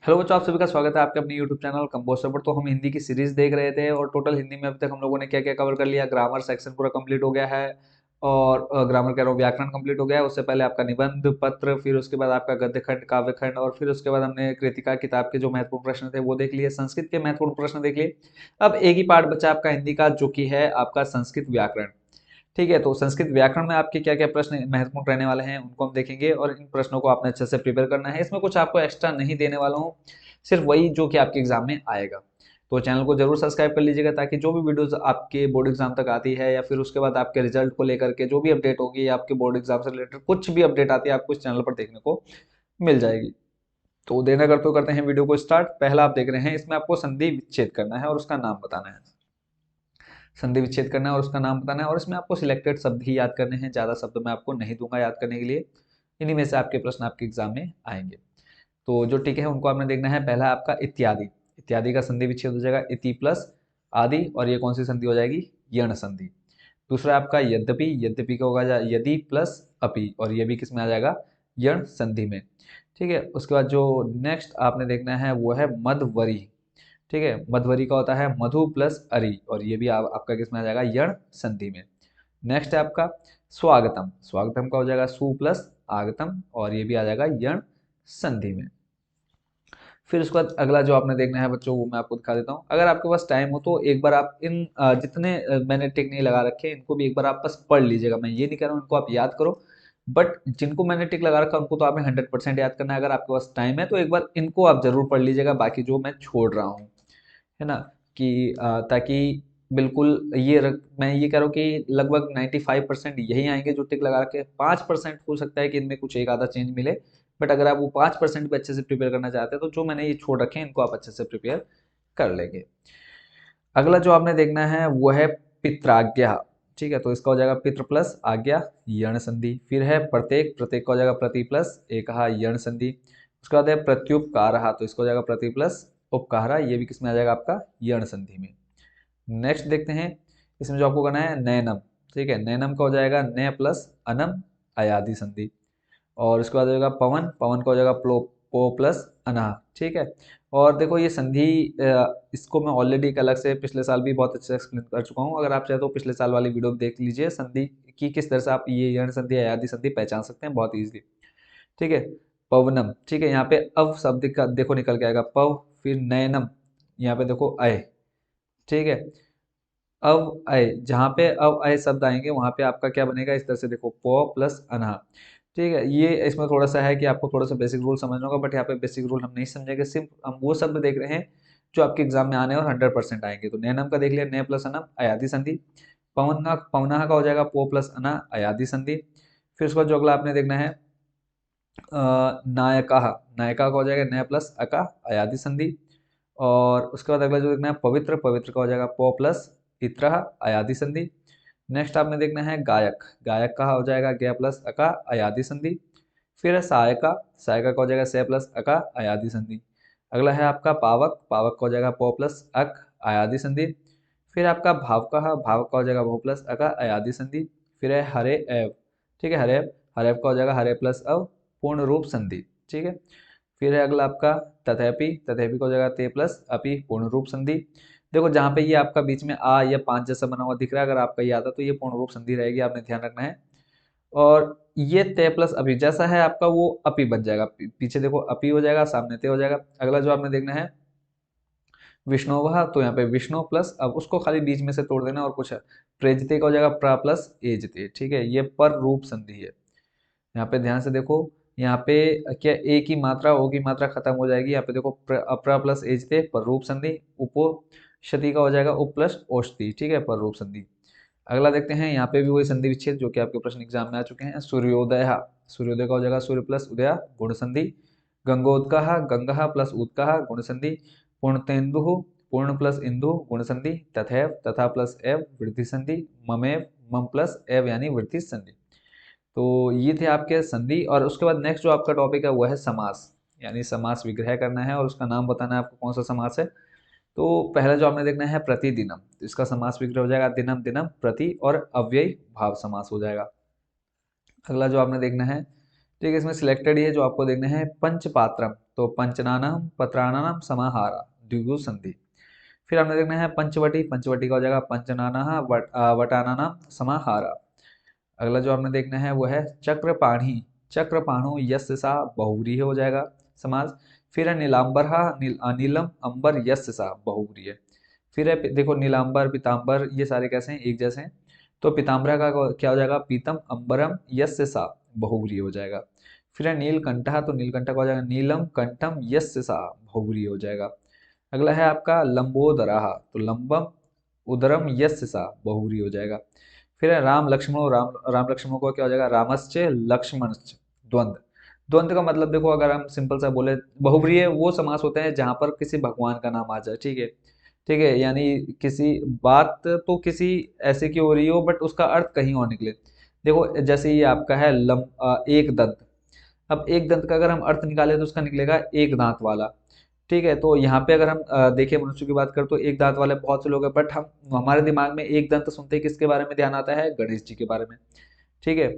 Hello बच्चों, आप सभी का स्वागत है आपके अपने यूट्यूब चैनल कंपोस्टर पर। तो हम हिंदी की सीरीज देख रहे थे और टोटल हिंदी में अभी तक हम लोगों ने क्या क्या कवर कर लिया। ग्रामर सेक्शन पूरा कंप्लीट हो गया है और ग्रामर कह रहा हूँ, व्याकरण कंप्लीट हो गया है। उससे पहले आपका निबंध पत्र, फिर उसके बाद आपका गद्य खंड, काव्य खंड, और फिर उसके बाद हमने कृतिका किताब के जो महत्वपूर्ण प्रश्न थे वो देख लिए। संस्कृत के महत्वपूर्ण प्रश्न देख लिए। अब एक ही पार्ट बचा आपका हिंदी का, जो कि है आपका संस्कृत व्याकरण। ठीक है, तो संस्कृत व्याकरण में आपके क्या क्या प्रश्न महत्वपूर्ण रहने वाले हैं उनको हम देखेंगे और इन प्रश्नों को आपने अच्छे से प्रिपेयर करना है। इसमें कुछ आपको एक्स्ट्रा नहीं देने वाला हूँ, सिर्फ वही जो कि आपके एग्जाम में आएगा। तो चैनल को जरूर सब्सक्राइब कर लीजिएगा, ताकि जो भी वीडियोस आपके बोर्ड एग्जाम तक आती है या फिर उसके बाद आपके रिजल्ट को लेकर के जो भी अपडेट होगी या आपके बोर्ड एग्जाम से रिलेटेड कुछ भी अपडेट आती है आपको इस चैनल पर देखने को मिल जाएगी। तो देना करते हैं वीडियो को स्टार्ट। पहला आप देख रहे हैं, इसमें आपको संधि विच्छेद करना है और उसका नाम बताना है। संधि विच्छेद करना है और उसका नाम बताना है, और इसमें आपको सिलेक्टेड शब्द ही याद करने हैं। ज्यादा शब्द मैं आपको नहीं दूंगा याद करने के लिए। इन्हीं में से आपके प्रश्न आपके एग्जाम में आएंगे। तो जो टिक है उनको आपने देखना है। पहला आपका इत्यादि। इत्यादि का संधि विच्छेद हो जाएगा इति प्लस आदि, और ये कौन सी संधि हो जाएगी? यण संधि। दूसरा आपका यद्यपि। यद्यपि का होगा यदि प्लस अपि, और ये भी किस में आ जाएगा? यण संधि में। ठीक है, उसके बाद जो नेक्स्ट आपने देखना है वो है मध्वरी। ठीक है, मध्वरी का होता है मधु प्लस अरि, और ये भी आपका किस में आ जाएगा? यण संधि में। नेक्स्ट है आपका स्वागतम। स्वागतम का हो जाएगा सु प्लस आगतम, और ये भी आ जाएगा यण संधि में। फिर उसके बाद अगला जो आपने देखना है बच्चों, वो मैं आपको दिखा देता हूँ। अगर आपके पास टाइम हो तो एक बार आप इन जितने मैंने टिक नहीं लगा रखे इनको भी एक बार आप बस पढ़ लीजिएगा। मैं ये नहीं कह रहा हूँ इनको आप याद करो, बट जिनको मैंने टिक लगा रखा उनको तो आपने 100% याद करना है। अगर आपके पास टाइम है तो एक बार इनको आप जरूर पढ़ लीजिएगा, बाकी जो मैं छोड़ रहा हूँ, है ना, कि ताकि बिल्कुल मैं ये कह रहा हूँ कि लगभग 95% यही आएंगे जो टिक लगा के। 5% हो सकता है कि इनमें कुछ एक आधा चेंज मिले, बट अगर आप वो 5% भी अच्छे से प्रिपेयर करना चाहते हैं तो जो मैंने ये छोड़ रखे हैं इनको आप अच्छे से प्रिपेयर कर लेंगे। अगला जो आपने देखना है वो है पित्राज्ञा। ठीक है, तो इसका हो जाएगा पितृ प्लस आज्ञा यण संधि। फिर है प्रत्येक। प्रत्येक का हो जाएगा प्रति प्लस एक यण संधि। उसके बाद है प्रत्युपकार, तो इसका हो जाएगा प्रति प्लस उपकारा, ये भी किसमें आ जाएगा? आपका यण संधि में। नेक्स्ट देखते हैं, इसमें जो आपको करना है नैनम। ठीक है, नैनम का हो जाएगा न प्लस अनम अयादि संधि। और उसके बाद हो जाएगा पवन। पवन का हो जाएगा प्लो पो प्लस अनहा। ठीक है, और देखो ये संधि इसको मैं ऑलरेडी एक अलग से पिछले साल भी बहुत अच्छे से एक्सप्लेन कर चुका हूँ। अगर आप चाहे तो पिछले साल वाली वीडियो देख लीजिए, संधि की किस तरह से आप ये यण संधि अयादि संधि पहचान सकते हैं बहुत ईजिली। ठीक है, पवनम। ठीक है, यहाँ पे अव शब्द का देखो निकल के आएगा पव, फिर नयनम, यहाँ पे देखो अय। ठीक है, अव अय, जहाँ पे अव अय शब्द आएंगे वहां पे आपका क्या बनेगा? इस तरह से देखो प प्लस अनहा। ठीक है, ये इसमें थोड़ा सा है कि आपको थोड़ा सा बेसिक रूल समझना होगा, बट यहाँ पे बेसिक रूल हम नहीं समझेंगे। सिर्फ हम वो शब्द देख रहे हैं जो आपके एग्जाम में आने और 100% आएंगे। तो नैनम का देख लिया, न प्लस अनम अयादि संधि। पवनहा का हो जाएगा पो प्लस अना अयादि संधि। फिर उसका जो अगला आपने देखना है नायका। नायका का हो जाएगा न प्लस अका अयादि संधि। और उसके बाद अगला जो देखना है पवित्र। पवित्र का हो जाएगा पो प्लस इत्र अयादि संधि। नेक्स्ट आपने देखना है गायक। गायक का हो जाएगा ग प्लस अका अयादि संधि। फिर है सहायका। सहायका का हो जाएगा से प्लस अका अयादि संधि। अगला है आपका पावक। पावक का हो जाएगा पो प्लस अक अयादि संधि। फिर आपका भावका। भावक का हो जाएगा भो प्लस अका अयादि संधि। फिर है हरे एव। ठीक है, हरेव। हरेव का हो जाएगा हरे प्लस अव पूर्ण रूप संधि। ठीक है, फिर है अगला आपका तथेपि। तथेपि का हो जाएगा ते प्लस अपि पूर्ण रूप संधि। देखो जहाँ पे ये आपका बीच में आ या पांच जैसा बना हुआ दिख रहा है, अगर आपका ये आता तो ये पूर्ण रूप संधि रहेगी, आपने ध्यान रखना है। और ये ते प्लस अपि जैसा है आपका वो अपि बन जाएगा। पीछे देखो अपि हो जाएगा, सामने ते हो जाएगा। अगला जो आपने देखना है विष्णुवह, तो यहाँ पे विष्णु प्लस, अब उसको खाली बीच में से तोड़ देना और कुछ है। प्रेजते का हो जाएगा प्रा प्लस एजते। ठीक है, ये पर रूप संधि है। यहाँ पे ध्यान से देखो, यहाँ पे क्या ए की मात्रा ओ की मात्रा खत्म हो जाएगी। यहाँ पे देखो अप्रा प्लस एजते पर रूप संधि। उपो क्षति का हो जाएगा उप प्लस औषधि। ठीक है, पर रूप संधि। अगला देखते हैं, यहाँ पे भी वही संधि विच्छेद जो कि आपके प्रश्न एग्जाम में आ चुके हैं। सूर्योदय। सूर्योदय का हो जाएगा सूर्य प्लस उदय गुण संधि। गंगोदक। गंगा प्लस उदक गुण संधि। पूर्णतेन्दु। पूर्ण प्लस इंदु गुण संधि। तथैव तथा प्लस एव वृद्धि संधि। ममेव मम प्लस एव यानी वृद्धि संधि। तो ये थे आपके संधि। और उसके बाद नेक्स्ट जो आपका टॉपिक है वो है समास, यानी समास विग्रह करना है और उसका नाम बताना है आपको कौन सा समास है। तो पहला जो आपने देखना है प्रतिदिनम, तो इसका समास विग्रह हो जाएगा दिनम दिनम प्रति, और अव्ययी भाव समास हो जाएगा। अगला जो आपने देखना है, ठीक है, इसमें सिलेक्टेड ही है जो आपको देखना है पंचपात्रम। तो पंचनानम पत्राणाम समाहारा द्विगु संधि। फिर हमने देखना है पंचवटी, पंचवटी का हो जाएगा पंचनाना वटानानाम समाहारा। अगला जो आपने देखना है वो है चक्रपाणी, चक्रपाणु यस्य सा बहुव्रीहि हो जाएगा समास। फिर है नीलांबरहा नीलम अंबर यस्य सा बहुव्रीहि। फिर है देखो नीलांबर पीतांबर ये सारे कैसे हैं, एक जैसे हैं। तो पीतांबरा का क्या हो जाएगा पीतम अंबरम यस्य सा बहुव्रीहि हो जाएगा। फिर है नीलकंठा, तो नीलकंठा का हो जाएगा नीलम कंठम यस्य सा बहुव्रीहि हो जाएगा। अगला है आपका लंबोदराह, तो लंबम उदरम यस्य सा बहुव्रीहि हो जाएगा। फिर है राम लक्ष्मणो, राम राम लक्ष्मणों को क्या हो जाएगा रामश्च लक्ष्मणश्च द्वंद्व। द्वंद्व का मतलब देखो अगर हम सिंपल सा बोले, बहुव्रीहि वो समास होते हैं जहां पर किसी भगवान का नाम आ जाए, ठीक है। ठीक है, यानी किसी बात तो किसी ऐसे की हो रही हो बट उसका अर्थ कहीं और निकले। देखो जैसे ये आपका है एक दंत। अब एक दंत का अगर हम अर्थ निकाले तो उसका निकलेगा एक दांत वाला। ठीक है, तो यहाँ पे अगर हम देखें मनुष्य की बात करें तो एक दांत वाले बहुत से लोग हैं, बट हम हमारे दिमाग में एक दंत सुनते ही किसके बारे में ध्यान आता है, गणेश जी के बारे में। ठीक है,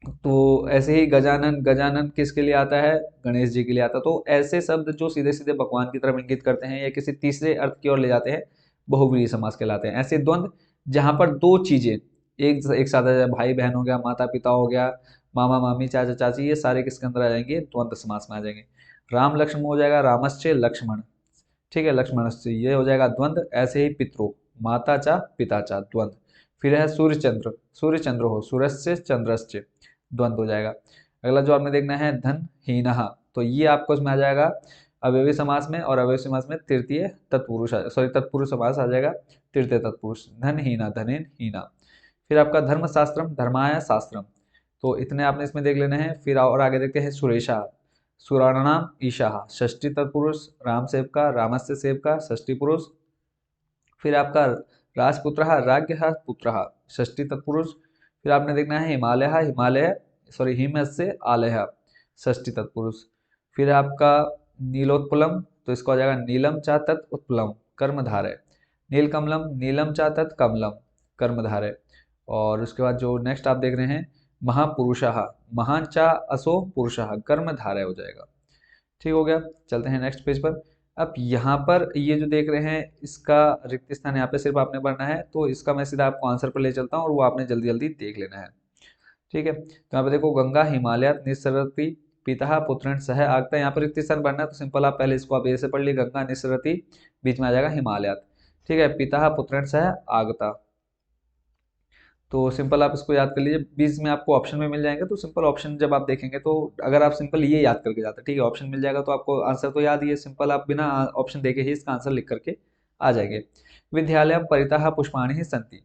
तो ऐसे ही गजानन, गजानन किसके लिए आता है, गणेश जी के लिए आता है। तो ऐसे शब्द जो सीधे सीधे भगवान की तरफ इंगित करते हैं या किसी तीसरे अर्थ की ओर ले जाते हैं, बहुव्रीहि समास कहलाते हैं। ऐसे द्वंद्व जहां पर दो चीजें एक साथ आ जाए, भाई बहन हो गया, माता पिता हो गया, मामा मामी चाचा चाची, ये सारे किसके अंदर आ जाएंगे, द्वंद्व समास में आ जाएंगे। राम लक्ष्मण हो जाएगा रामश्च लक्ष्मण। ठीक है, लक्ष्मणश्च ये हो जाएगा द्वंद्व। ऐसे ही पितरो, माता चा पिता चा द्वंद्व। फिर है सूर्य चंद्र, सूर्य चंद्र हो सूर्यस्य चंद्रस्य द्वंद्व हो जाएगा। अगला जो आपने देखना है धन हीनहा, तो ये आपको इसमें आ जाएगा अवयवी समास में, और अवयवी समास में तृतीय तत्पुरुष सॉरी तत्पुरुष समास आ जाएगा, तृतीय तत्पुरुष धन हीना धनेन हीना। फिर आपका धर्मशास्त्रम धर्माय शास्त्रम, तो इतने आपने इसमें देख लेने हैं। फिर और आगे देखते हैं सुरेशा, सुराणाम ईशा षष्ठी तत्पुरुष, राम सेवका रामस्य सेवका षष्ठी पुरुष। फिर आपका राजपुत्र राज्ञ पुत्र षष्ठी तत्पुरुष। फिर आपने देखना है हिमालय, हिमालय सॉरी हिम से आलय षष्ठी तत्पुरुष। फिर आपका नीलोत्पलम, तो इसका हो जाएगा नीलम चा तत् उत्पलम कर्मधारय। नीलकमलम नीलम चा तत् कमलम कर्मधारय। और उसके बाद जो नेक्स्ट आप देख रहे हैं महापुरुषः, महान चा असो पुरुषः कर्मधारय हो जाएगा। ठीक हो गया, चलते हैं नेक्स्ट पेज पर। अब यहाँ पर ये जो देख रहे हैं इसका रिक्त स्थान यहाँ पे सिर्फ आपने भरना है, तो इसका मैं सीधा आपको आंसर पर ले चलता हूँ और वो आपने जल्दी जल्दी देख लेना है। ठीक है, तो यहाँ पे देखो गंगा हिमालय निस्सरति पिता पुत्रेण सह आगता, यहाँ पर रिक्त स्थान भरना है, तो सिंपल आप पहले इसको आप ऐसे पढ़ ली गंगा निस्सरति, बीच में आ जाएगा हिमालय। ठीक है, पिता पुत्रेण सह आगता, तो सिंपल आप इसको याद कर लीजिए। बीच में आपको ऑप्शन में मिल जाएंगे, तो सिंपल ऑप्शन जब आप देखेंगे तो अगर आप सिंपल ये याद करके जाते हैं, ठीक है, ऑप्शन मिल जाएगा तो आपको आंसर तो याद ही है, सिंपल आप बिना ऑप्शन देखे ही इसका आंसर लिख करके आ जाएंगे। विद्यालय परितः पुष्पाणि सन्ति,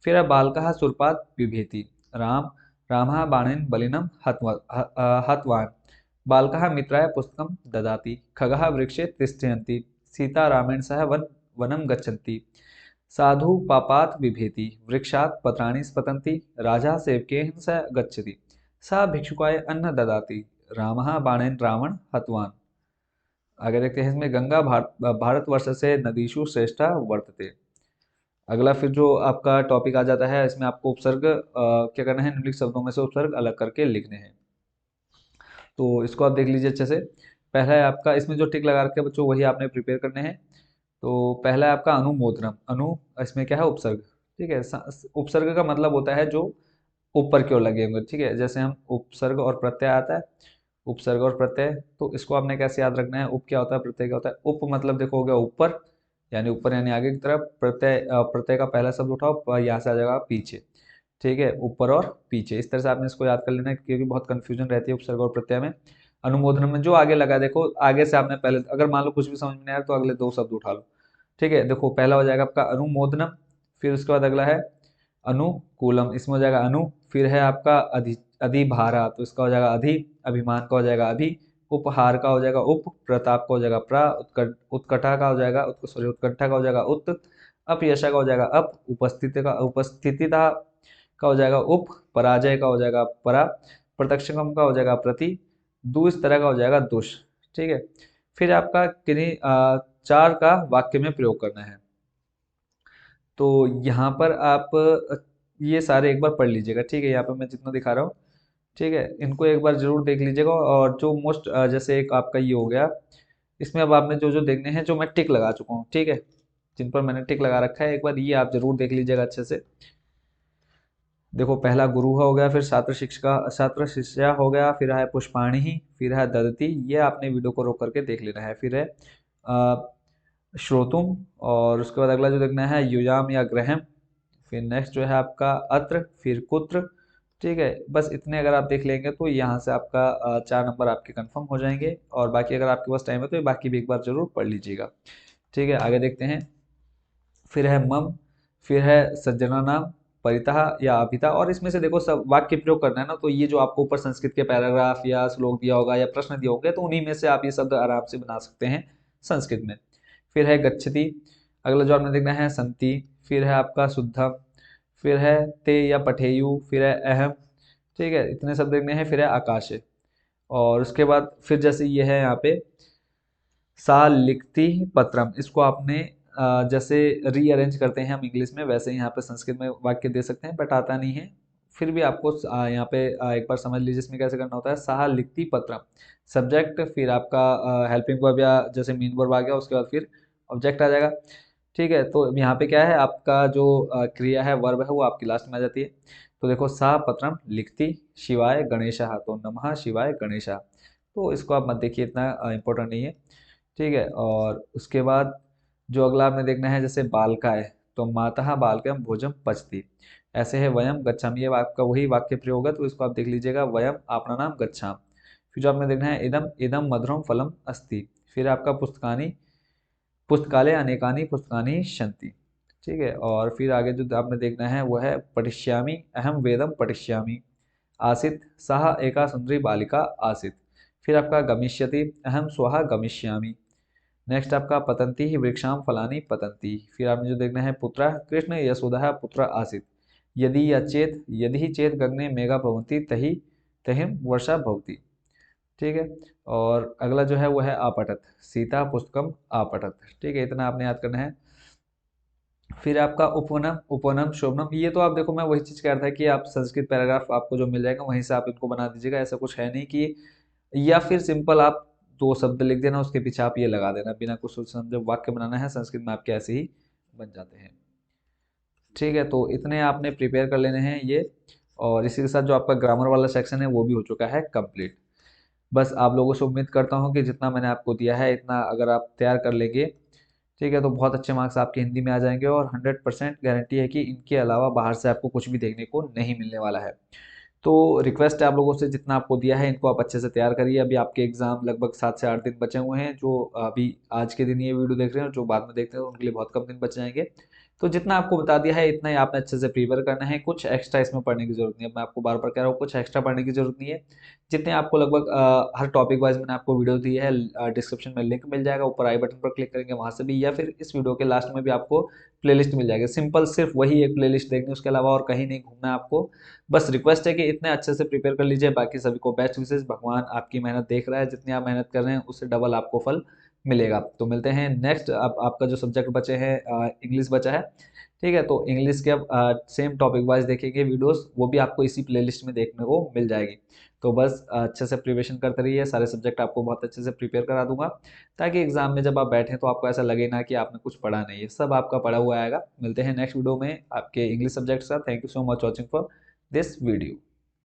फिर बालकः सुरपात बिभेति, राम रामः बाणेन बलिनम हतवान, बालकः मित्राय पुस्तकं ददाति, खगः वृक्षे तिष्ठन्ति, सीता रामेण सह वनं गच्छन्ति, साधु पापात बिभेति, वृक्षात पत्राणि स्पतन्ति, राजा सेवकेन स गच्छति, सा भिक्षुकाय अन्न ददाति, रामः बाणेन रावण हतवान। आगे देखते हैं इसमें गंगा भारतवर्ष से नदीषु श्रेष्ठा वर्तते। अगला फिर जो आपका टॉपिक आ जाता है, इसमें आपको उपसर्ग क्या करना है, निम्नलिखित शब्दों में से उपसर्ग अलग करके लिखने हैं। तो इसको आप देख लीजिए अच्छे से। पहला है आपका, इसमें जो टिक लगा रखे बच्चों वही आपने प्रिपेयर करने हैं। तो पहला है आपका अनुमोदनम, अनु इसमें क्या है उपसर्ग। ठीक है, उपसर्ग का मतलब होता है जो ऊपर की ओर लगे होंगे। ठीक है, जैसे हम उपसर्ग और प्रत्यय आता है, उपसर्ग और प्रत्यय, तो इसको आपने कैसे याद रखना है, उप क्या होता है प्रत्यय क्या होता है। उप मतलब देखो हो गया ऊपर, यानी ऊपर यानी आगे की तरफ, प्रत्यय प्रत्यय का पहला शब्द उठाओ यहाँ से आ जाएगा पीछे। ठीक है, ऊपर और पीछे, इस तरह से आपने इसको याद कर लेना है, क्योंकि बहुत कंफ्यूजन रहती है उपसर्ग और प्रत्यय में। अनुमोदन में जो आगे लगा देखो, आगे से आपने पहले अगर मान लो कुछ भी समझ में नहीं आया तो अगले दो शब्द उठा लो। ठीक है, देखो पहला हो जाएगा आपका अनुमोदनम, फिर उसके बाद अगला है अनुकूलम, इसमें हो जाएगा अनु, फिर है आपका अधिभारा, तो इसका हो जाएगा अधि, अभिमान का हो जाएगा अभि, उपहार का हो जाएगा उप, प्रताप का हो जाएगा प्रा, उत्कटा का हो जाएगा सॉरी उत्कंठा का हो जाएगा उत, अपयशा का हो जाएगा अप, उपस्थितिता का हो जाएगा उप, पराजय का हो जाएगा परा, प्रत्यक्षम का हो जाएगा प्रति, दुष तरह का हो जाएगा दुष। ठीक है, फिर आपका किन्हीं चार का वाक्य में प्रयोग करना है। तो यहाँ पर आप ये सारे एक बार पढ़ लीजिएगा। ठीक है, यहाँ पर मैं जितना दिखा रहा हूँ ठीक है, इनको एक बार जरूर देख लीजिएगा। और जो मोस्ट जैसे एक आपका ये हो गया, इसमें अब आपने जो जो देखने हैं, जो मैं टिक लगा चुका हूँ, ठीक है, जिन पर मैंने टिक लगा रखा है, एक बार ये आप जरूर देख लीजिएगा अच्छे से। देखो, पहला गुरु हो गया, फिर छात्र शिक्षिका, छात्र शिष्या हो गया, फिर है पुष्पाणी, फिर है ददती, ये आपने वीडियो को रोक करके देख लेना है। फिर है श्रोतुम, और उसके बाद अगला जो देखना है युयाम या ग्रहम। फिर नेक्स्ट जो है आपका अत्र, फिर कुत्र। ठीक है, बस इतने अगर आप देख लेंगे तो यहाँ से आपका 4 नंबर आपके कंफर्म हो जाएंगे। और बाकी अगर आपके पास टाइम है तो ये बाकी भी एक बार जरूर पढ़ लीजिएगा। ठीक है, आगे देखते हैं। फिर है मम, फिर है सज्जना नाम, परितः या अपिता। और इसमें से देखो सब वाक्य प्रयोग करना है ना, तो ये जो आपको ऊपर संस्कृत के पैराग्राफ या श्लोक दिया होगा या प्रश्न दिया होगा, तो उन्हीं में से आप ये शब्द आराम से बना सकते हैं संस्कृत में। फिर है गच्छति, अगला जो आपने देखना है संति, फिर है आपका शुद्धम, फिर है ते या पठेयु, फिर है अहम। ठीक है, इतने शब्द देखने हैं। फिर है आकाशे, और उसके बाद फिर जैसे ये है यहाँ पे सा लिखती पत्रम, इसको आपने जैसे रीअरेंज करते हैं हम इंग्लिश में, वैसे ही यहाँ पे संस्कृत में वाक्य दे सकते हैं, बट आता नहीं है। फिर भी आपको यहाँ पे एक बार समझ लीजिए इसमें कैसे करना होता है। सहा लिखती पत्रम, सब्जेक्ट, फिर आपका हेल्पिंग वर्ब या जैसे मीन वर्ब आ गया, उसके बाद फिर ऑब्जेक्ट आ जाएगा। ठीक है, तो यहाँ पे क्या है, आपका जो क्रिया है, वर्ब है, वो आपकी लास्ट में आ जाती है। तो देखो, सा पत्रम लिखती शिवाय गणेशः, तो नमः शिवाय गणेशः। तो इसको आप मत देखिए, इतना इंपॉर्टेंट नहीं है। ठीक है, और उसके बाद जो अगला आपने देखना है, जैसे बालकाय, तो मातः बालकम भोजम पचती। ऐसे है वयम गच्छामि, ये आपका वही वाक्य प्रयोग है, तो इसको आप देख लीजिएगा, वयम आपना नाम गच्छाम। फिर जो आपने देखना है, इदम इदम मधुरम फलम अस्ति। फिर आपका पुस्तकानि, पुस्तकालय अनेकानि पुस्तकानि सन्ति। ठीक है, और फिर आगे जो आपने देखना है वो है पठिष्यामि, अहम वेदम पठिष्यामि। आसित, सह एका सुंदरी बालिका आसित। फिर आपका गमिष्यति, अहम स्वः गमिष्यामि। नेक्स्ट आपका पतंती ही वृक्षाम फलानी पतंती। फिर आपने जो देखना है पुत्र कृष्ण यशोदा पुत्र आसित। यदि या चेत, यदि ही चेत गगने मेघा भवंती तही तहिम वर्षा भवती। ठीक है, और अगला जो है वो है आपटत, सीता पुस्तकम आपटत। ठीक है, इतना आपने याद करना है। फिर आपका उपवनम, उपवनम शोभनम, ये तो आप देखो, मैं वही चीज कह रहा था कि आप संस्कृत पैराग्राफ आपको जो मिल जाएगा वहीं से आप इनको बना दीजिएगा, ऐसा कुछ है नहीं कि, या फिर सिंपल आप 2 शब्द लिख देना, उसके पीछे आप ये लगा देना, बिना कुछ सोच समझे वाक्य बनाना है संस्कृत में, आपके ऐसे ही बन जाते हैं। ठीक है, तो इतने आपने प्रिपेयर कर लेने हैं ये। और इसी के साथ जो आपका ग्रामर वाला सेक्शन है वो भी हो चुका है कंप्लीट। बस आप लोगों से उम्मीद करता हूँ कि जितना मैंने आपको दिया है इतना अगर आप तैयार कर लेंगे, ठीक है, तो बहुत अच्छे मार्क्स आपके हिंदी में आ जाएंगे। और 100% गारंटी है कि इनके अलावा बाहर से आपको कुछ भी देखने को नहीं मिलने वाला है। तो रिक्वेस्ट है आप लोगों से, जितना आपको दिया है इनको आप अच्छे से तैयार करिए। अभी आपके एग्जाम लगभग 7 से 8 दिन बचे हुए हैं, जो अभी आज के दिन ये वीडियो देख रहे हैं और जो बाद में देखते हैं उनके लिए बहुत कम दिन बच जाएंगे। तो जितना आपको बता दिया है इतना ही आपने अच्छे से प्रिपेयर करना है, कुछ एक्स्ट्रा इसमें पढ़ने की जरूरत नहीं है। मैं आपको बार बार कह रहा हूँ, कुछ एक्स्ट्रा पढ़ने की जरूरत नहीं है। जितने आपको लगभग हर टॉपिक वाइज मैंने आपको वीडियो दी है, डिस्क्रिप्शन में लिंक मिल जाएगा, ऊपर आई बटन पर क्लिक करेंगे वहां से भी, या फिर इस वीडियो के लास्ट में भी आपको प्लेलिस्ट मिल जाएगी। सिंपल सिर्फ वही एक प्लेलिस्ट देखनी, उसके अलावा और कहीं नहीं घूमना है आपको। बस रिक्वेस्ट है कि इतने अच्छे से प्रिपेयर कर लीजिए। बाकी सभी को बेस्ट विशेष, भगवान आपकी मेहनत देख रहा है, जितनी आप मेहनत कर रहे हैं उससे डबल आपको फल मिलेगा। तो मिलते हैं नेक्स्ट। अब आपका जो सब्जेक्ट बचे हैं, इंग्लिश बचा है। ठीक है, तो इंग्लिश के अब सेम टॉपिक वाइज देखेंगे वीडियोस, वो भी आपको इसी प्लेलिस्ट में देखने को मिल जाएगी। तो बस अच्छे से प्रिपरेशन करते रहिए, सारे सब्जेक्ट आपको बहुत अच्छे से प्रिपेयर करा दूंगा, ताकि एग्जाम में जब आप बैठें तो आपको ऐसा लगे ना कि आपने कुछ पढ़ा नहीं है, सब आपका पढ़ा हुआ आएगा। मिलते हैं नेक्स्ट वीडियो में आपके इंग्लिश सब्जेक्ट के साथ। Thank you so much watching for this video।